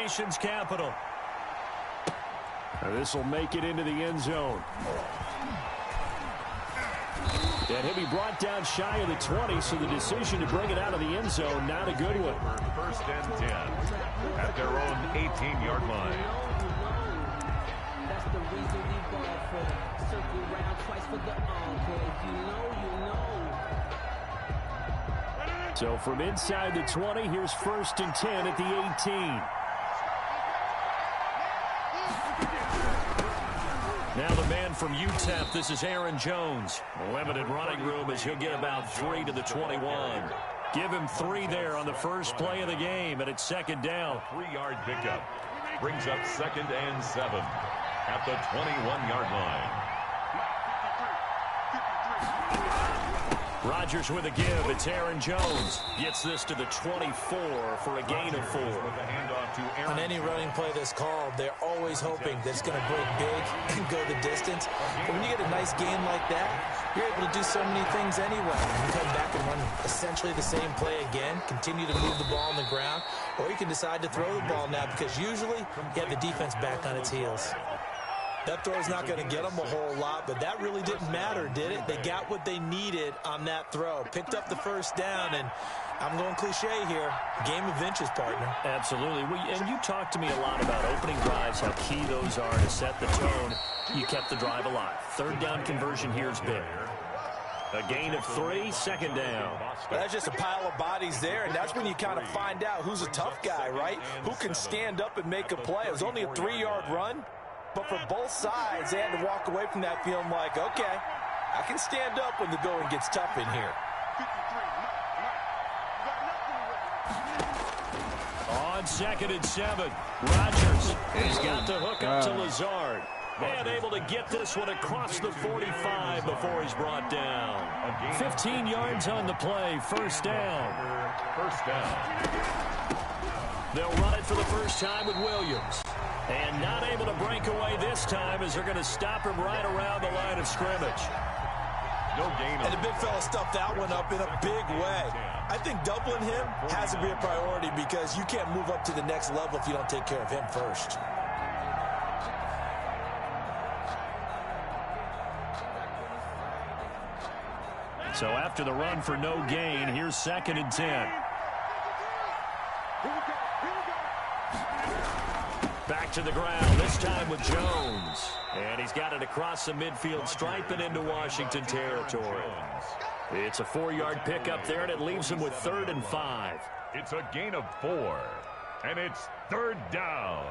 nation's capital. This will make it into the end zone. And he'll be brought down shy of the 20, so the decision to bring it out of the end zone, not a good one. First and 10 at their own 18-yard line. That's the reason we ball for. Circle round twice for the encore. If you know, you know. So from inside the 20, here's first and 10 at the 18. Now the man from UTEP, this is Aaron Jones. Limited running room as he'll get about 3 to the 21. Give him 3 there on the first play of the game, and it's second down. 3-yard pickup brings up second and 7 at the 21-yard line. Rodgers with a give. It's Aaron Jones. Gets this to the 24 for a gain of 4. On any running play that's called, they're always hoping that it's going to break big and go the distance. But when you get a nice game like that, you're able to do so many things anyway. You can come back and run essentially the same play again, continue to move the ball on the ground, or you can decide to throw the ball now because usually you have the defense back on its heels. That throw's not going to get them a whole lot, but that really didn't matter, did it? They got what they needed on that throw. Picked up the first down, and I'm going cliche here. Game of inches, partner. Absolutely. And you talked to me a lot about opening drives, how key those are to set the tone. You kept the drive alive. Third down conversion here is big. A gain of 3, second down. Well, that's just a pile of bodies there, and that's when you kind of find out who's a tough guy, right? Who can stand up and make a play. It was only a 3-yard run. But for both sides, they had to walk away from that feeling like, okay, I can stand up when the going gets tough in here. On second and 7, Rodgers. He's got the hook up to Lazard. And able to get this one across the 45 before he's brought down. 15 yards on the play, first down. First down. They'll run it for the first time with Williams. And not able to break away this time as they're going to stop him right around the line of scrimmage. No gain. And the big fella stuffed that one up in a big way. I think doubling him has to be a priority because you can't move up to the next level if you don't take care of him first. So after the run for no gain, here's second and 10. Back to the ground, this time with Jones. And he's got it across the midfield stripe and into Washington territory. It's a 4-yard pickup there, and it leaves him with 3rd and 5. It's a gain of 4, and it's 3rd down.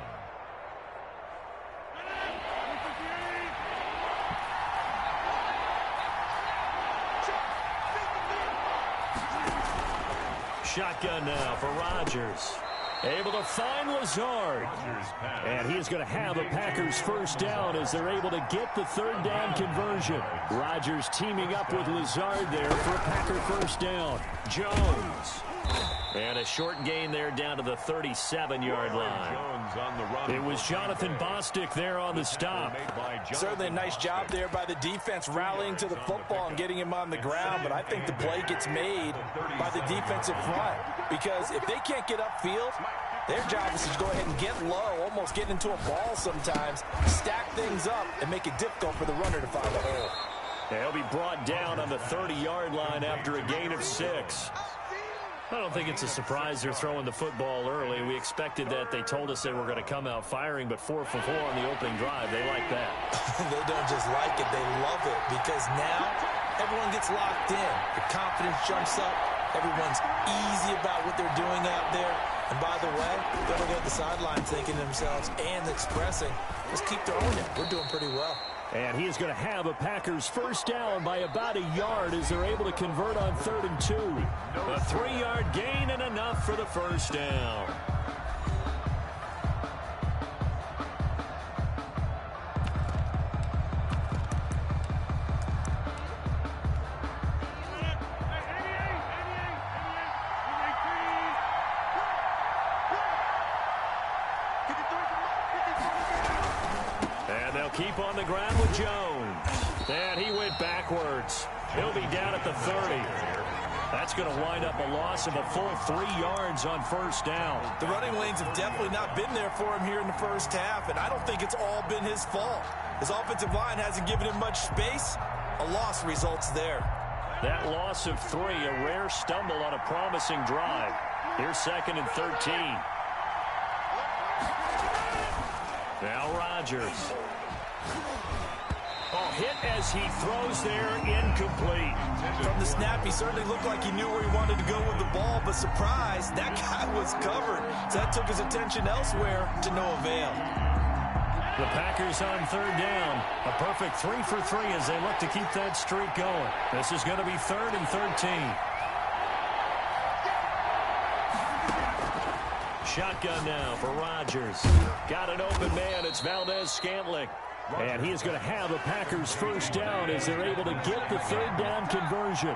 Shotgun now for Rodgers. Able to find Lazard. And he is going to have a Packers first down as they're able to get the 3rd down conversion. Rodgers teaming up with Lazard there for a Packer first down. Jones. And a short gain there down to the 37-yard line. It was Jonathan Bostic there on the stop. Certainly a nice job there by the defense rallying to the football and getting him on the ground, but I think the play gets made by the defensive front because if they can't get upfield, their job is to go ahead and get low, almost get into a ball sometimes, stack things up, and make it difficult for the runner to find a hole. He'll be brought down on the 30-yard line after a gain of 6. I don't think it's a surprise they're throwing the football early. We expected that. They told us they were going to come out firing, but 4 for 4 on the opening drive. They like that. They don't just like it. They love it because now everyone gets locked in. The confidence jumps up. Everyone's easy about what they're doing out there. And by the way, they're going to go to the sideline thinking to themselves and expressing, let's keep throwing it. We're doing pretty well. And he is going to have a Packers first down by about a yard as they're able to convert on 3rd and 2. A 3-yard gain and enough for the first down. Keep on the ground with Jones. And he went backwards. He'll be down at the 30. That's going to wind up a loss of a full 3 yards on first down. The running lanes have definitely not been there for him here in the first half, and I don't think it's all been his fault. His offensive line hasn't given him much space. A loss results there. That loss of 3, a rare stumble on a promising drive. Here's 2nd and 13. Now Rodgers. Oh, hit as he throws there, incomplete. From the snap, he certainly looked like he knew where he wanted to go with the ball, but surprise, that guy was covered. So that took his attention elsewhere to no avail. The Packers on 3rd down. A perfect 3 for 3 as they look to keep that streak going. This is going to be 3rd and 13. Shotgun now for Rodgers. Got an open man. It's Valdez-Scantling. And he is going to have a Packers first down as they're able to get the 3rd down conversion.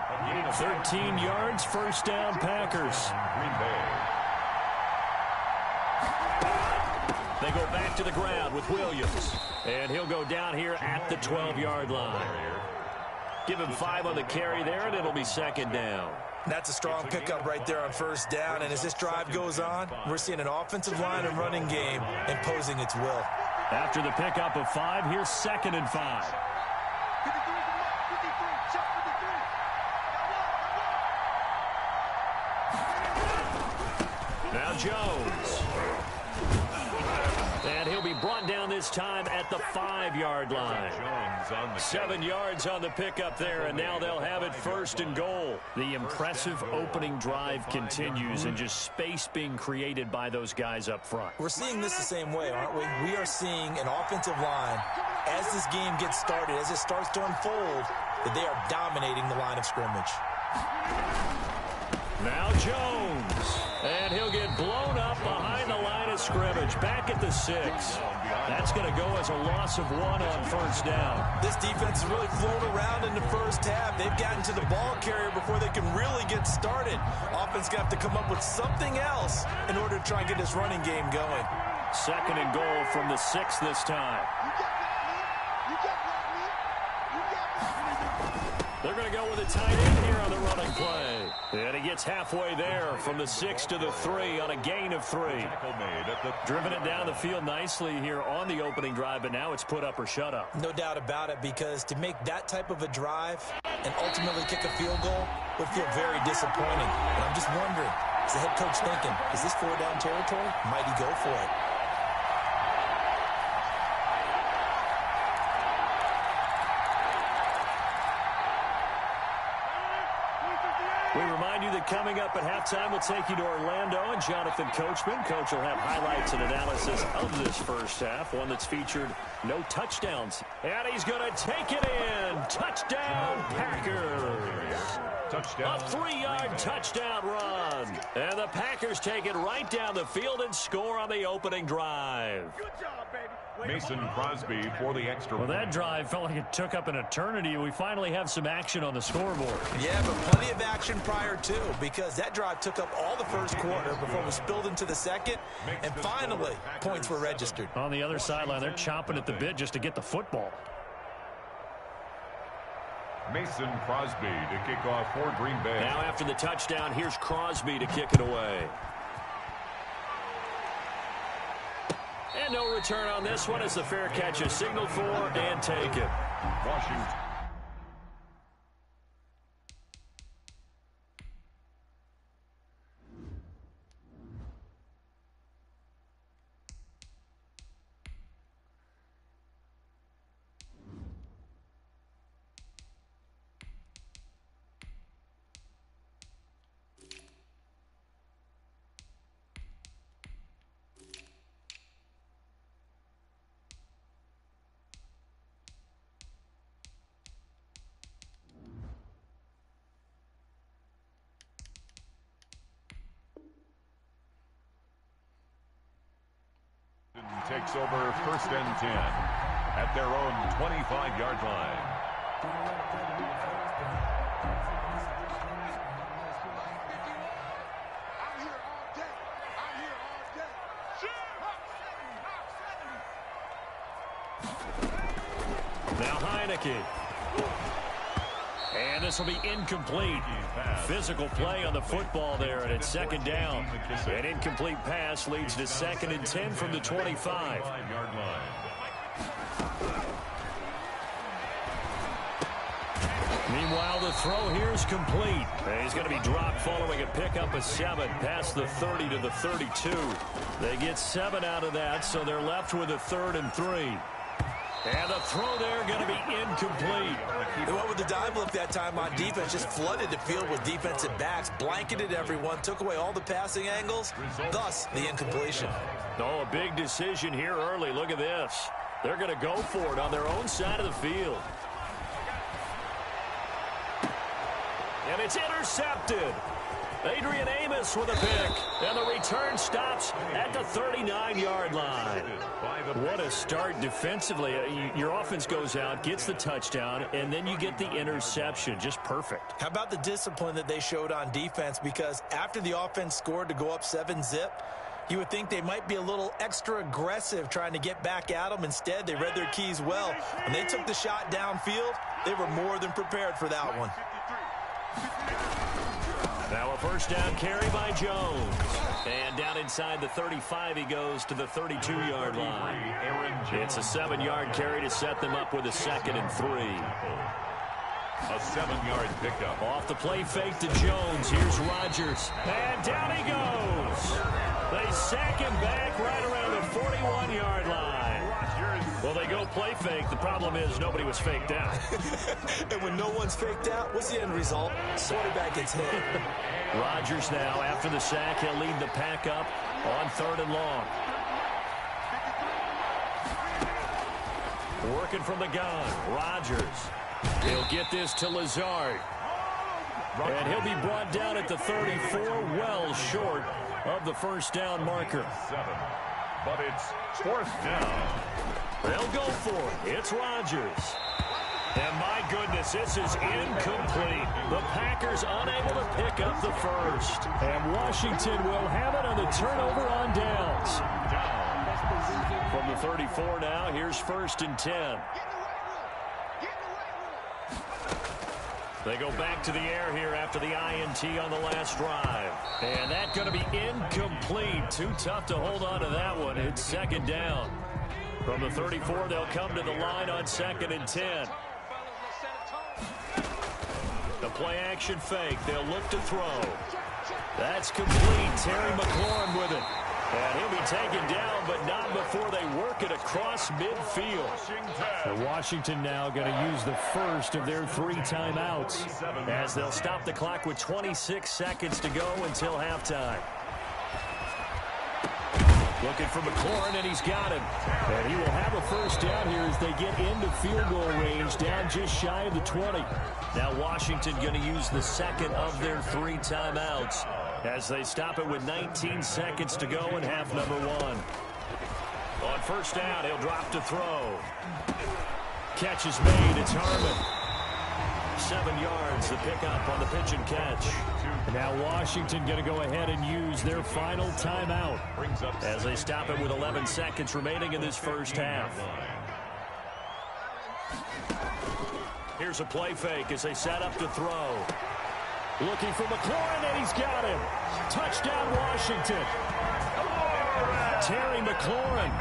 13 yards, first down Packers. They go back to the ground with Williams. And he'll go down here at the 12-yard line. Give him 5 on the carry there, and it'll be 2nd down. That's a strong pickup right there on first down. And as this drive goes on, we're seeing an offensive line and running game imposing its will. After the pickup of 5, here's 2nd and 5. Now Jones. And he'll be brought down this time at the 5-yard line. 7 yards on the pickup there, and now they'll have it 1st and goal. The impressive opening drive continues, and just space being created by those guys up front. We're seeing this the same way, aren't we? We are seeing an offensive line, as this game gets started, as it starts to unfold, that they are dominating the line of scrimmage. Now Jones. And he'll get blown up behind the line of scrimmage. Back at the 6. That's going to go as a loss of 1 on first down. This defense has really flown around in the first half. They've gotten to the ball carrier before they can really get started. Offense got to come up with something else in order to try and get this running game going. 2nd and goal from the 6 this time. They're going to go with a tight end here on the running play. And he gets halfway there from the 6 to the 3 on a gain of 3. Driven it down the field nicely here on the opening drive, but now it's put up or shut up. No doubt about it, because to make that type of a drive and ultimately kick a field goal would feel very disappointing. And I'm just wondering, is the head coach thinking, is this 4-down territory? Might he go for it? We remind you that coming up at halftime, we'll take you to Orlando and Jonathan Coachman. Coach will have highlights and analysis of this first half, one that's featured no touchdowns. And he's going to take it in. Touchdown, Packers. Touchdown. A 3-yard touchdown run. And the Packers take it right down the field and score on the opening drive. Good job, baby. Mason Crosby for the extra. Well, that drive felt like it took up an eternity. We finally have some action on the scoreboard. Yeah, but plenty of action prior to, because that drive took up all the first quarter before it was spilled into the second, and finally, points were registered. On the other sideline, they're chomping at the bit just to get the football. Mason Crosby to kick off for Green Bay. Now after the touchdown, here's Crosby to kick it away. And no return on this one as the fair catch is signaled for and taken. Washington. Takes over 1st and 10 at their own 25-yard line. Now Heineke. And this will be incomplete. Physical play on the football there, and it's second down. An incomplete pass leads to 2nd and 10 from the 25. Meanwhile, the throw here is complete. He's going to be dropped following a pickup of 7 past the 30 to the 32. They get 7 out of that, so they're left with a 3rd and 3. And the throw there going to be incomplete. They went with the dive look that time on defense, just flooded the field with defensive backs, blanketed everyone, took away all the passing angles, thus the incompletion. Oh, a big decision here early. Look at this. They're going to go for it on their own side of the field. And it's intercepted. Adrian Amos with a pick. And the return stops at the 39-yard line. What a start defensively. Your offense goes out, gets the touchdown, and then you get the interception. Just perfect. How about the discipline that they showed on defense? Because after the offense scored to go up 7-zip, you would think they might be a little extra aggressive trying to get back at them. Instead, they read their keys well. When they took the shot downfield, they were more than prepared for that one. Now a first down carry by Jones. And down inside the 35, he goes to the 32-yard line. It's a 7-yard carry to set them up with a 2nd and 3. A 7-yard pickup. Off the play fake to Jones. Here's Rodgers. And down he goes. They sack him back right around the 41-yard line. Well, they go play fake. The problem is nobody was faked out. And when no one's faked out, what's the end result? Quarterback gets hit. Rodgers now, after the sack, he'll lead the pack up on 3rd and long. Working from the gun, Rodgers. He'll get this to Lazard. And he'll be brought down at the 34, well short of the first down marker. 7, but it's 4th down. They'll go for it. It's Rodgers. And my goodness, this is incomplete. The Packers unable to pick up the first. And Washington will have it on the turnover on downs. From the 34 now, here's 1st and 10. They go back to the air here after the INT on the last drive. And that's going to be incomplete. Too tough to hold on to that one. It's 2nd down. From the 34, they'll come to the line on 2nd and 10. The play-action fake. They'll look to throw. That's complete. Terry McLaurin with it. And he'll be taken down, but not before they work it across midfield. So Washington now going to use the first of their 3 timeouts as they'll stop the clock with 26 seconds to go until halftime. Looking for McLaurin, and he's got him. And he will have a first down here as they get into field goal range, down just shy of the 20. Now Washington going to use the 2nd of their 3 timeouts as they stop it with 19 seconds to go in half number 1. On first down, he'll drop to throw. Catch is made. It's Harmon. 7 yards, the pickup on the pitch and catch. Now Washington going to go ahead and use their final timeout as they stop it with 11 seconds remaining in this first half. Here's a play fake as they set up to throw. Looking for McLaurin, and he's got him. Touchdown, Washington. Terry McLaurin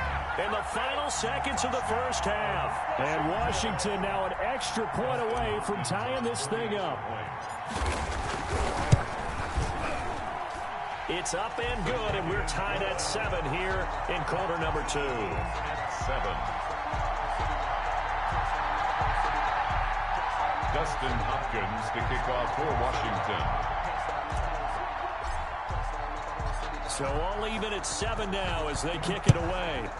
in the final seconds of the first half. And Washington now an extra point away from tying this thing up. It's up and good, and we're tied at 7 here in quarter number 2. 7. Dustin Hopkins to kick off for Washington. So all even at 7 now as they kick it away.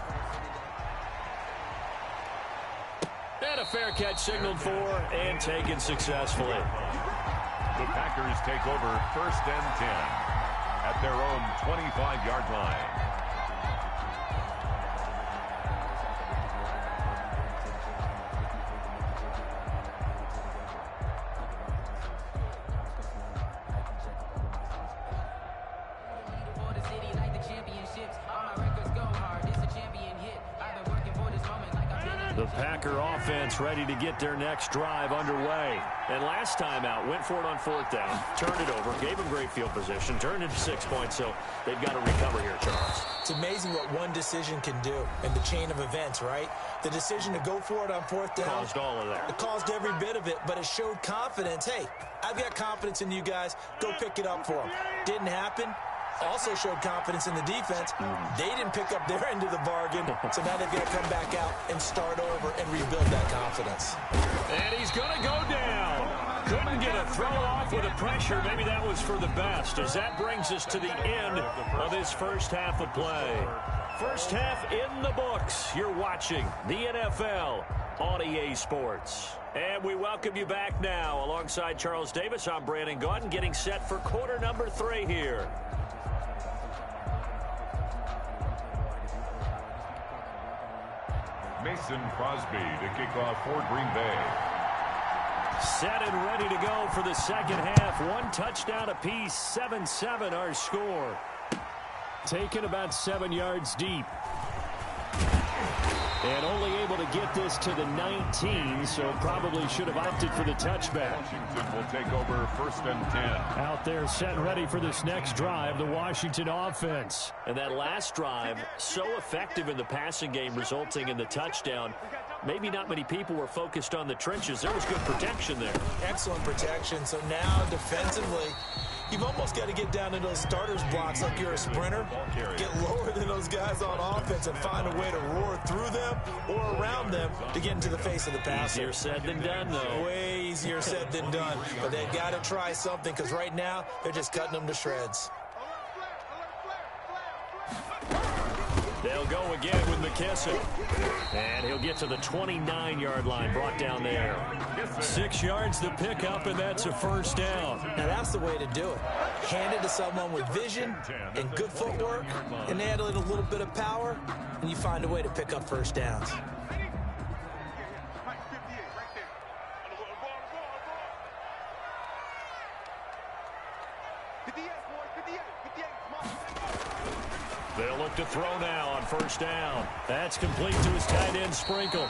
And a fair catch signaled for and taken successfully. The Packers take over 1st and 10 at their own 25-yard line. All my records go hard. It's a champion hit. I've been working for this moment like I've been in The Packer offense ready to get their next drive underway. And last time out, went for it on 4th down, turned it over, gave them great field position, turned into 6 points, so they've got to recover here, Charles. It's amazing what one decision can do in the chain of events, right? The decision to go for it on 4th down caused all of that. It caused every bit of it, but it showed confidence. Hey, I've got confidence in you guys. Go pick it up for them. Didn't happen. Also showed confidence in the defense. They didn't pick up their end of the bargain, so now they've got to come back out and start over and rebuild that confidence. And he's going to go down. Couldn't get a throw off with the pressure. Maybe that was for the best, as that brings us to the end of this first half of play. First half in the books. You're watching the NFL on EA Sports. And we welcome you back now. Alongside Charles Davis, I'm Brandon Gaudin, getting set for quarter number 3 here. Mason Crosby to kick off for Green Bay. Set and ready to go for the second half. 1 touchdown apiece, 7-7 our score. Taken about 7 yards deep. And only able to get this to the 19, so probably should have opted for the touchback. Washington will take over 1st and 10. Out there set and ready for this next drive, the Washington offense. And that last drive, so effective in the passing game, resulting in the touchdown. Maybe not many people were focused on the trenches. There was good protection there. Excellent protection. So now defensively, you've almost got to get down to those starters blocks like you're a sprinter. Get lower than those guys on offense and find a way to roar through them or around them to get into the face of the passer. Easier said than done, though. Way easier said than done. But they've got to try something, because right now they're just cutting them to shreds. They'll go again with McKissick. And he'll get to the 29-yard line, brought down there. 6 yards to pick up, and that's a first down. Now that's the way to do it. Hand it to someone with vision and good footwork, and add a little bit of power, and you find a way to pick up first downs. They'll look to throw now on first down. That's complete to his tight end, Sprinkle.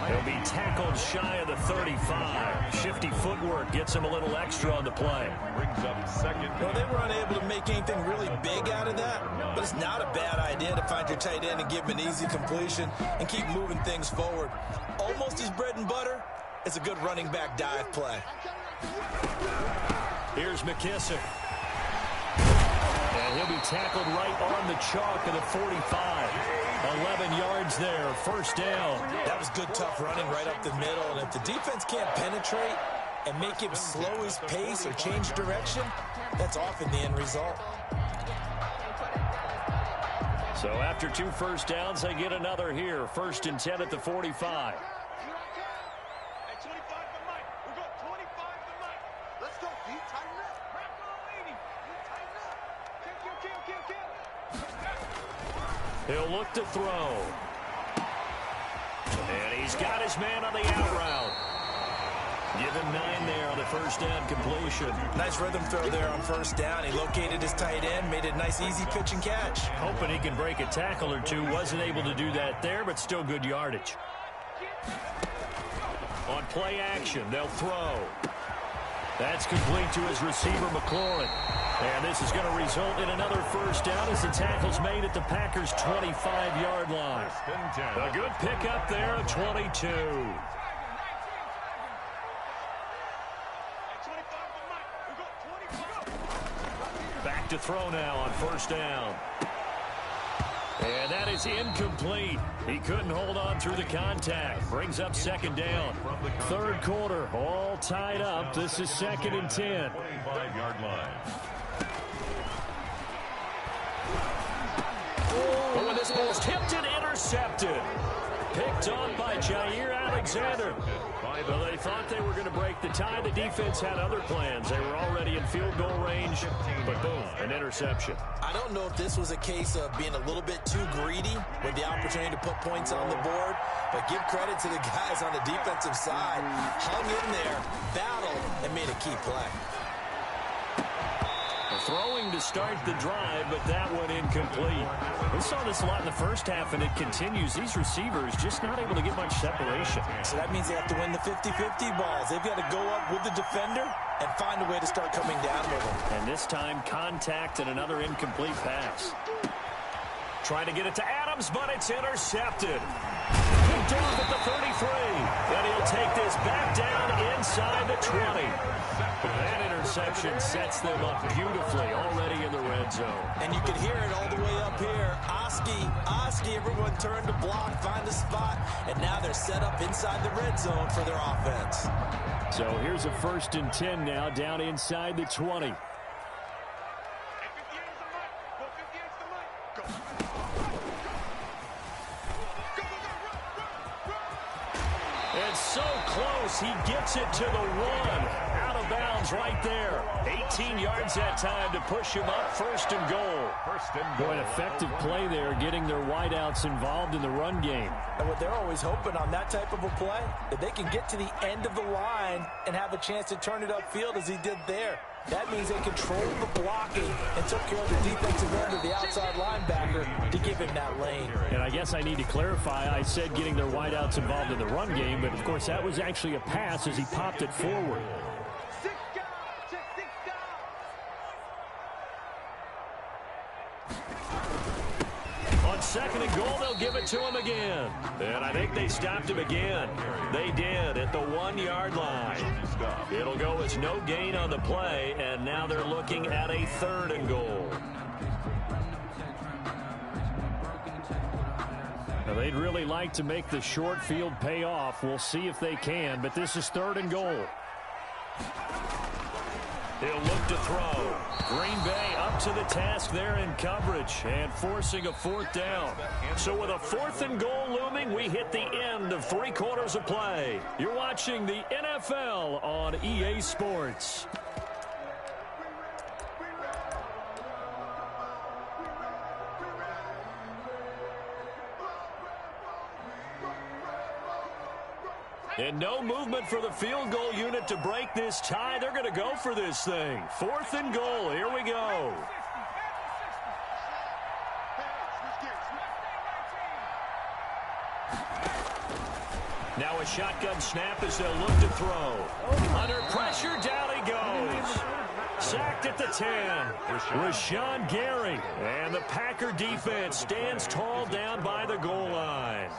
He'll be tackled shy of the 35. Shifty footwork gets him a little extra on the play. Brings up second. Well, they were unable to make anything really big out of that, but it's not a bad idea to find your tight end and give him an easy completion and keep moving things forward. Almost his bread and butter. It's a good running back dive play. Here's McKissick. And he'll be tackled right on the chalk of the 45. 11 yards there, first down. That was good, tough running right up the middle. And if the defense can't penetrate and make him slow his pace or change direction, that's often the end result. So after 2 first downs, they get another here. 1st and 10 at the 45. He'll look to throw. And he's got his man on the out route. Give him 9 there on the first down completion. Nice rhythm throw there on first down. He located his tight end, made it a nice, easy pitch and catch. Hoping he can break a tackle or two. Wasn't able to do that there, but still good yardage. On play action, they'll throw. That's complete to his receiver, McLaurin. And this is going to result in another first down as the tackle's made at the Packers' 25-yard line. A good pickup there at 22. Back to throw now on first down. And that is incomplete. He couldn't hold on through the contact. Brings up second down. Third quarter, all tied up. This is 2nd and 10. 25-yard line. Oh, and this ball's tipped and intercepted. Picked on by Jair Alexander. Well, they thought they were going to break the tie. The defense had other plans. They were already in field goal range, but boom, an interception. I don't know if this was a case of being a little bit too greedy with the opportunity to put points on the board, but give credit to the guys on the defensive side. Hung in there, battled, and made a key play. A throwing to start the drive, but that one incomplete. We saw this a lot in the first half, and it continues. These receivers just not able to get much separation. So that means they have to win the 50-50 balls. They've got to go up with the defender and find a way to start coming down with them. And this time, contact and another incomplete pass. Trying to get it to Adams, but it's intercepted. Picked off at the 33. And he'll take this back down inside the 20. That interception sets them up beautifully already in the red zone. And you can hear it all the way up here. Oski, everyone turned to block, find a spot, and now they're set up inside the red zone for their offense. So here's a 1st and 10 now down inside the 20. It's so close. He gets it to the 1. Out of bounds right there. 18 yards that time to push him up. 1st and goal. Boy, an effective play there, getting their wideouts involved in the run game. And what they're always hoping on that type of a play, that they can get to the end of the line and have a chance to turn it upfield as he did there. That means they controlled the blocking and took care of the defensive end of the outside linebacker to give him that lane. And I guess I need to clarify, I said getting their wideouts involved in the run game, but of course that was actually a pass as he popped it forward. On 2nd and goal, they'll give it to him again. And I think they stopped him again. They did at the 1-yard line. It'll go as no gain on the play, and now they're looking at a 3rd and goal. Now, they'd really like to make the short field pay off. We'll see if they can, but this is 3rd and goal. He'll look to throw. Green Bay up to the task there in coverage and forcing a 4th down. So with a 4th and goal looming, we hit the end of 3 quarters of play. You're watching the NFL on EA Sports. And no movement for the field goal unit to break this tie. They're going to go for this thing. 4th and goal. Here we go. Now a shotgun snap as they'll look to throw. Under pressure, down he goes. Sacked at the 10. Rashawn Gary. And the Packer defense stands tall down by the goal line.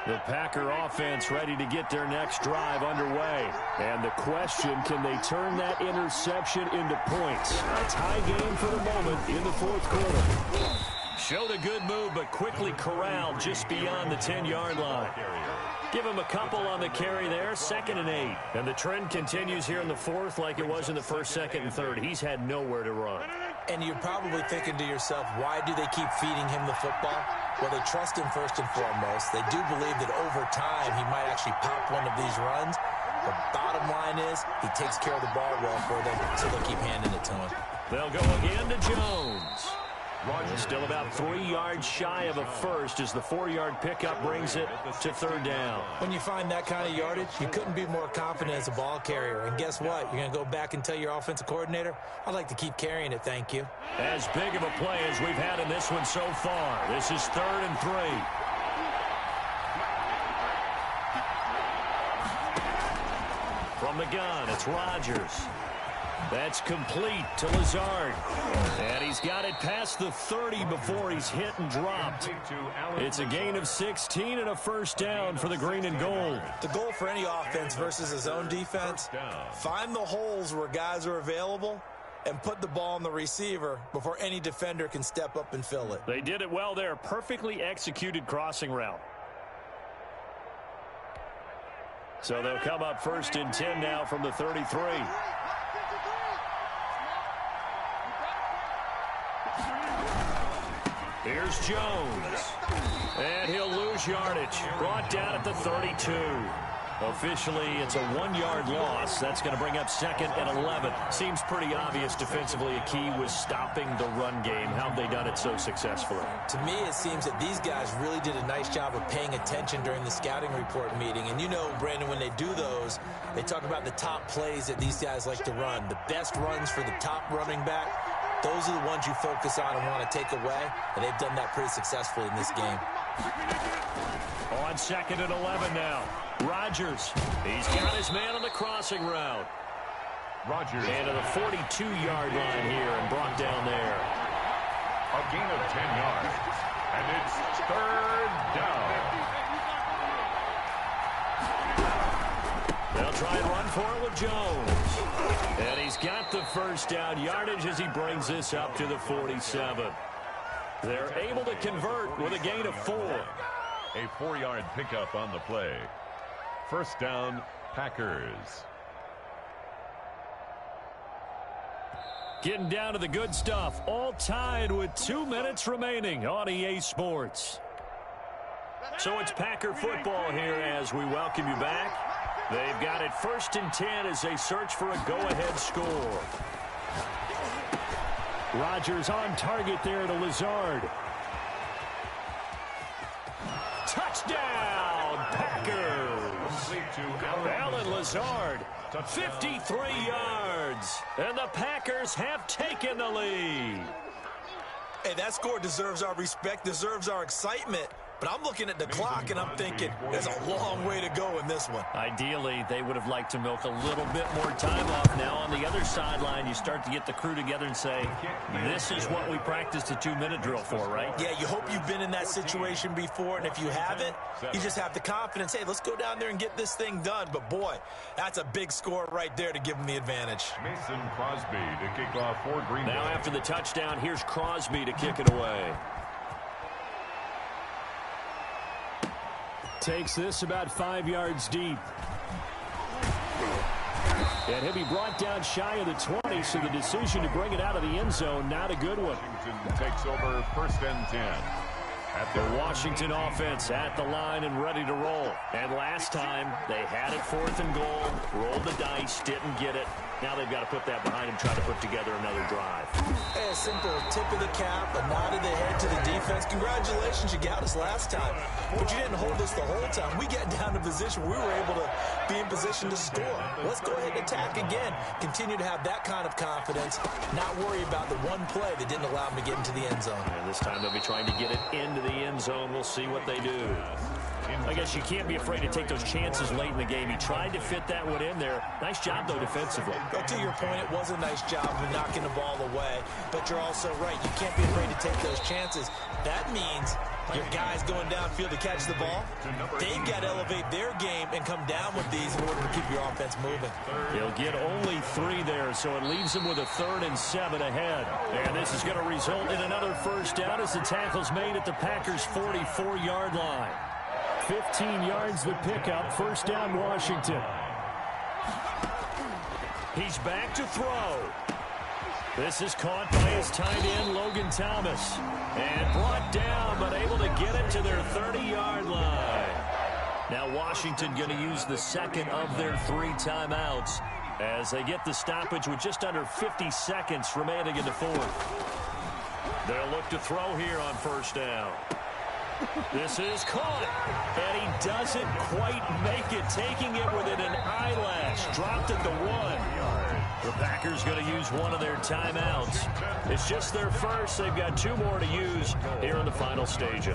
The Packer offense ready to get their next drive underway. And the question, can they turn that interception into points? A tie game for the moment in the 4th quarter. Showed a good move, but quickly corralled just beyond the 10-yard line. Give him a couple on the carry there, 2nd and 8. And the trend continues here in the 4th like it was in the 1st, 2nd, and 3rd. He's had nowhere to run. And you're probably thinking to yourself, why do they keep feeding him the football? Well, they trust him first and foremost. They do believe that over time he might actually pop one of these runs. The bottom line is he takes care of the ball well for them, so they'll keep handing it to him. They'll go again to Jones. Still about 3 yards shy of a first as the 4-yard pickup brings it to 3rd down. When you find that kind of yardage, you couldn't be more confident as a ball carrier. And guess what? You're going to go back and tell your offensive coordinator, I'd like to keep carrying it, thank you. As big of a play as we've had in this one so far. This is 3rd and 3. From the gun, it's Rodgers. That's complete to Lazard. And he's got it past the 30 before he's hit and dropped. It's a gain of 16 and a 1st down for the green and gold. The goal for any offense versus his own defense, find the holes where guys are available and put the ball on the receiver before any defender can step up and fill it. They did it well there. Perfectly executed crossing route. So they'll come up 1st and 10 now from the 33. Here's Jones. And he'll lose yardage. Brought down at the 32. Officially, it's a 1-yard loss. That's going to bring up second and 11. Seems pretty obvious defensively a key was stopping the run game. How have they done it so successfully? To me, it seems that these guys really did a nice job of paying attention during the scouting report meeting. And you know, Brandon, when they do those, they talk about the top plays that these guys like to run. The best runs for the top running back, those are the ones you focus on and want to take away. And they've done that pretty successfully in this game. On second and 11 now. Rodgers. He's got his man on the crossing route. Rodgers. And to the 42-yard line here and brought down there. A gain of 10 yards. And it's third down. They'll try and run for it with Jones. And he's got the first down yardage as he brings this up to the 47. They're able to convert with a gain of 4. A 4-yard pickup on the play. First down, Packers. Getting down to the good stuff. All tied with 2 minutes remaining on EA Sports. So it's Packer football here as we welcome you back. They've got it 1st and 10 as they search for a go-ahead score. Rodgers on target there to Lazard. Touchdown, Packers! Alan Lazard, 53 yards, and the Packers have taken the lead. Hey, that score deserves our respect, deserves our excitement. But I'm looking at the clock, and I'm thinking there's a long way to go in this one. Ideally, they would have liked to milk a little bit more time off. Now, on the other sideline, you start to get the crew together and say, this is what we practiced a 2-minute drill for, right? Yeah, you hope you've been in that situation before, and if you haven't, you just have the confidence, hey, let's go down there and get this thing done. But, boy, that's a big score right there to give them the advantage. Mason Crosby to kick off for Green Bay. Now, after the touchdown, here's Crosby to kick it away. Takes this about 5 yards deep. And he'll be brought down shy of the 20, so the decision to bring it out of the end zone, not a good one. Washington takes over 1st and 10. At the Washington offense at the line and ready to roll. And last time, they had it 4th and goal, rolled the dice, didn't get it. Now they've got to put that behind them, try to put together another drive. Hey, a simple tip of the cap, a nod of the head to the defense. Congratulations, you got us last time. But you didn't hold us the whole time. We got down to position where we were able to be in position to score. Let's go ahead and attack again. Continue to have that kind of confidence. Not worry about the one play that didn't allow them to get into the end zone. And this time they'll be trying to get it into the end zone. We'll see what they do. I guess you can't be afraid to take those chances late in the game. He tried to fit that one in there. Nice job, though, defensively. But to your point, it was a nice job of knocking the ball away. But you're also right. You can't be afraid to take those chances. That means your guys going downfield to catch the ball, they've got to elevate their game and come down with these in order to keep your offense moving. He'll get only 3 there, so it leaves him with a 3rd and 7 ahead. And this is going to result in another first down as the tackle's made at the Packers' 44-yard line. 15 yards the pickup, first down Washington. He's back to throw. This is caught by his tight end, Logan Thomas. And brought down, but able to get it to their 30-yard line. Now Washington going to use the second of their 3 timeouts as they get the stoppage with just under 50 seconds remaining in the 4th. They'll look to throw here on first down. This is caught, and he doesn't quite make it, taking it within an eyelash. Dropped at the 1. The Packers going to use one of their timeouts. It's just their first. They've got 2 more to use here in the final stages.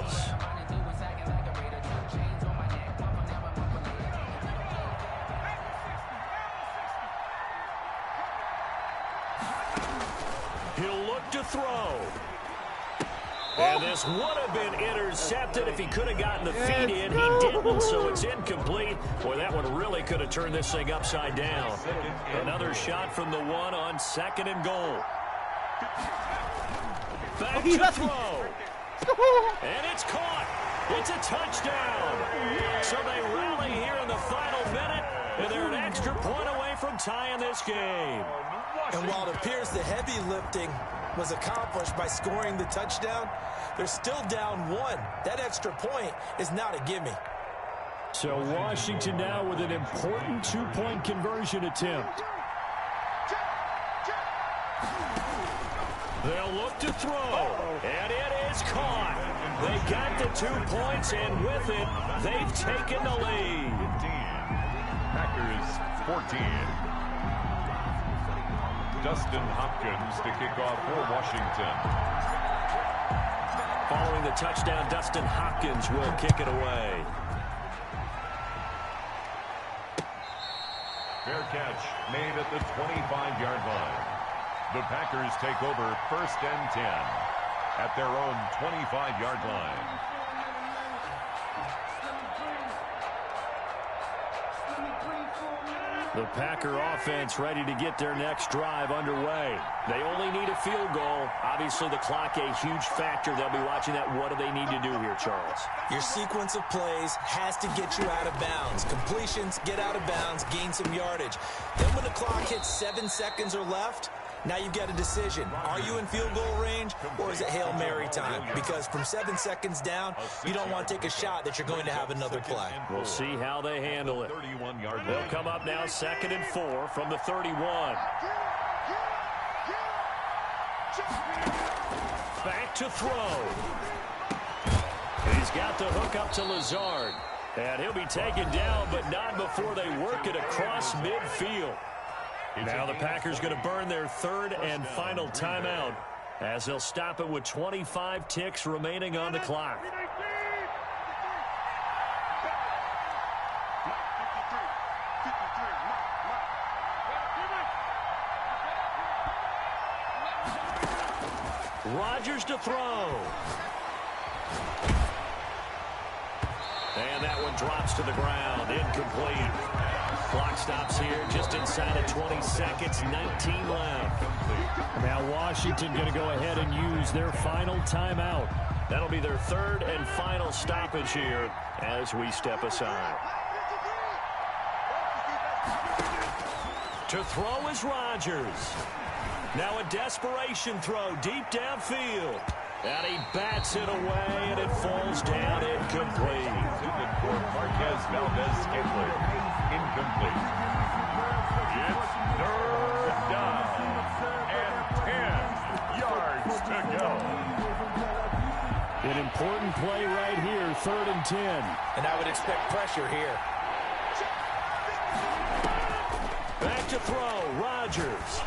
He'll look to throw. And this would have been intercepted if he could have gotten the feet in. He didn't, so it's incomplete. Boy, that one really could have turned this thing upside down. Another shot from the 1 on 2nd and goal. Back to throw. And it's caught. It's a touchdown. So they rally here in the final minute, and they're an extra point away from tying this game. And while it appears the heavy lifting was accomplished by scoring the touchdown, they're still down 1. That extra point is not a gimme. So Washington now with an important two-point conversion attempt. They'll look to throw, and it is caught. They got the 2 points, and with it, they've taken the lead. 15. Packers 14. Dustin Hopkins to kick off for Washington. Following the touchdown, Dustin Hopkins will kick it away. Fair catch made at the 25-yard line. The Packers take over 1st and 10 at their own 25-yard line. The Packer offense ready to get their next drive underway. They only need a field goal. Obviously, the clock a huge factor. They'll be watching that. What do they need to do here, Charles? Your sequence of plays has to get you out of bounds. Completions, get out of bounds, gain some yardage. Then when the clock hits 7 seconds or left, now you've got a decision. Are you in field goal range, or is it Hail Mary time? Because from 7 seconds down, you don't want to take a shot that you're going to have another play. We'll see how they handle it. 31-yard They'll come up now 2nd and 4 from the 31. Back to throw. He's got the hook up to Lazard. And he'll be taken down, but not before they work it across midfield. Now the Packers going to burn their 3rd and final timeout as they'll stop it with 25 ticks remaining on the clock. Rodgers to throw. And that one drops to the ground. Incomplete. Clock stops here just inside of 20 seconds. 19 left. Now Washington going to go ahead and use their final timeout. That'll be their 3rd and final stoppage here as we step aside. To throw is Rodgers. Now a desperation throw deep downfield. And he bats it away, and it falls down incomplete. Intended for Marquez Valdez-Scantling. Incomplete. It's 3rd down and 10 yards to go. An important play right here, 3rd and 10. And I would expect pressure here. Back to throw, Rodgers.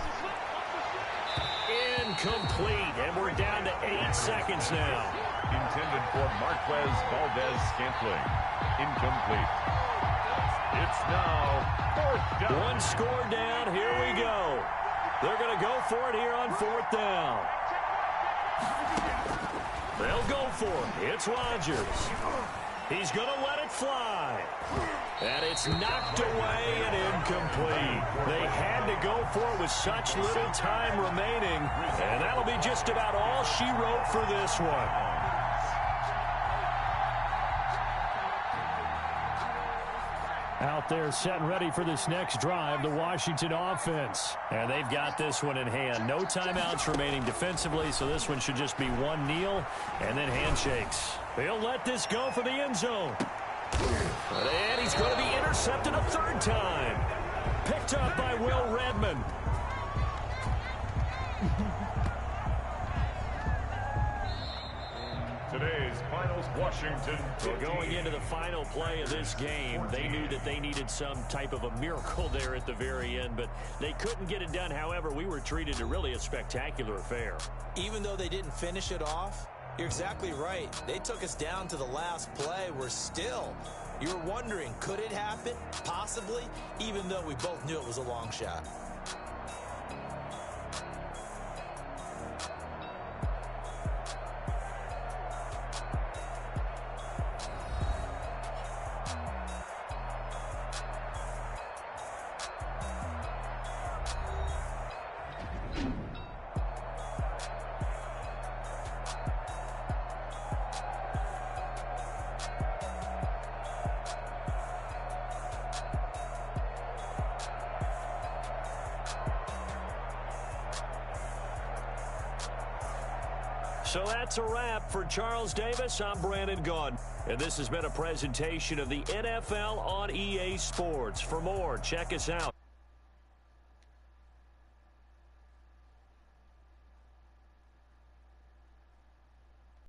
Incomplete, and we're down to 8 seconds now. Intended for Marquez Valdez-Scantling. Incomplete. It's now 4th down. One score down. Here we go. They're going to go for it here on 4th down. They'll go for it. It's Rodgers. He's going to let it fly. And it's knocked away and incomplete. They had to go for it with such little time remaining. And that'll be just about all she wrote for this one. Out there set and ready for this next drive, the Washington offense. And they've got this one in hand. No timeouts remaining defensively, so this one should just be one kneel and then handshakes. They'll let this go for the end zone. And he's going to be intercepted a 3rd time. Picked up by Will Redmond. Today's finals, Washington. Well, going into the final play of this game, they knew that they needed some type of a miracle there at the very end, but they couldn't get it done. However, we were treated to really a spectacular affair. Even though they didn't finish it off, you're exactly right. They took us down to the last play. We're still, you were wondering, could it happen? Possibly, even though we both knew it was a long shot. So that's a wrap for Charles Davis. I'm Brandon Gaudin. And this has been a presentation of the NFL on EA Sports. For more, check us out.